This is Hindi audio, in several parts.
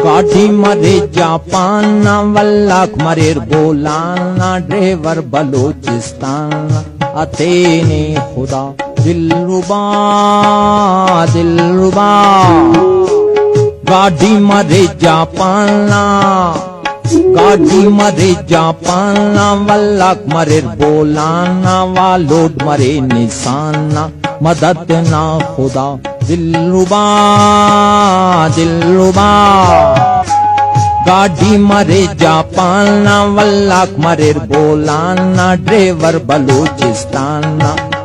गाड़ी मरे जापान वल्लख मरेर बोलाना ड्राइवर बलूचिस्तान अतेने खुदा दिलरुबा दिलरुबा गाड़ी मरे जापान गाड़ी मरे जापान वल्लख मरेर बोलाना वालोड मरे निशाना मदद ना खुदा दिलरुबा दिलरुबा गाड़ी मरे जापान वल्लख मरेर बोलाना ड्राइवर बलूचिस्तान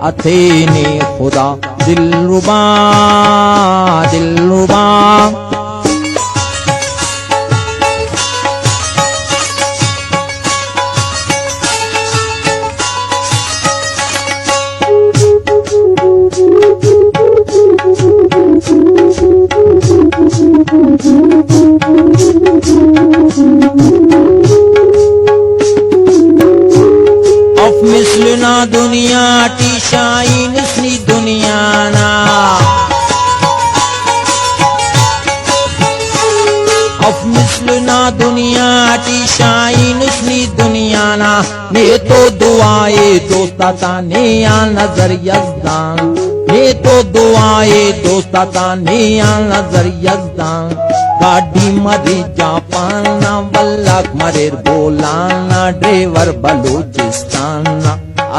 अथेने खुदा दिलरुबा दिलरुबा Auf misluna dunya tishain usni dunyana Auf misluna dunya tishain usni dunyana Ne to duaye dostata ne ya nazar yazdan Ne to duaye dostata ne ya nazar yazdan गाड़ी मरे जापान वल्लख मरेर बोलाना ड्राइवर बलूचिस्तान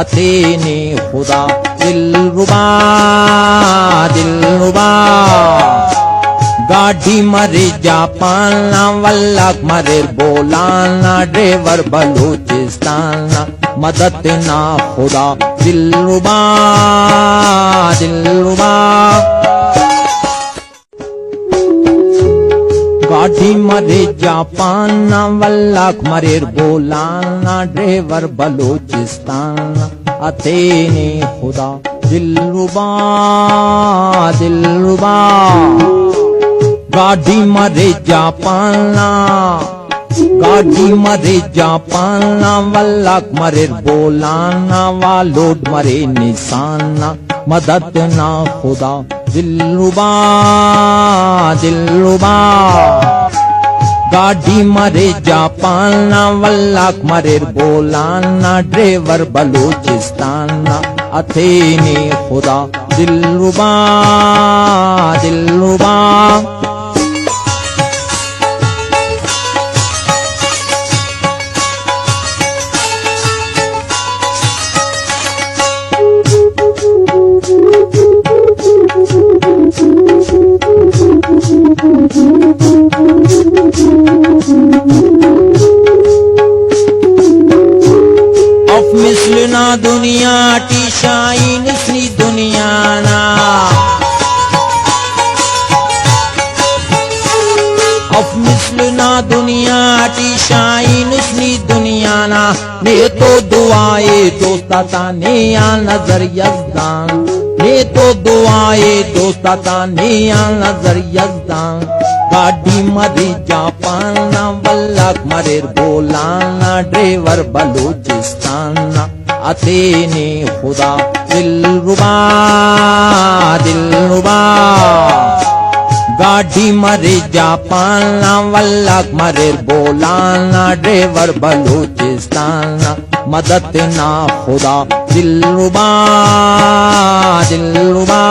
अतेने खुदा दिलरुबा दिलरुबा गाड़ी मरे जापान वल्लख मरेर बोलाना ड्राइवर बलूचिस्तान मदद ना खुदा दिलरुबा दिलरुबा गाड़ी मरे जापान वल्लख मरेर बोलाना ड्राइवर बलूचिस्तान अतेने खुदा दिलरुबा दिलरुबा गाड़ी मरे जापान वल्लख मरेर बोलाना वालोड मरे निशाना मदद ना खुदा दिलरुबा दिलरुबा गाड़ी मरे जापान वल्लख मरेर बोलाना ड्राइवर बलूचिस्तान अथेने खुदा दिलरुबा दिलरुबा Auf misluna dunya tishain usni dunyana Auf misluna dunya tishain usni dunyana Ne to duaye dostata ne ya nazar yazdan Ne to duaye dostata ne ya nazar yazdan गाड़ी मरे जापान वल्लख मरेर बोलाना ड्राइवर बलूचिस्तान अतेने खुदा दिलरुबा दिलरुबा गाड़ी मरे जापान वल्लख मरेर बोलाना ड्राइवर बलूचिस्तान मदद ना खुदा दिलरुबा दिलरुबा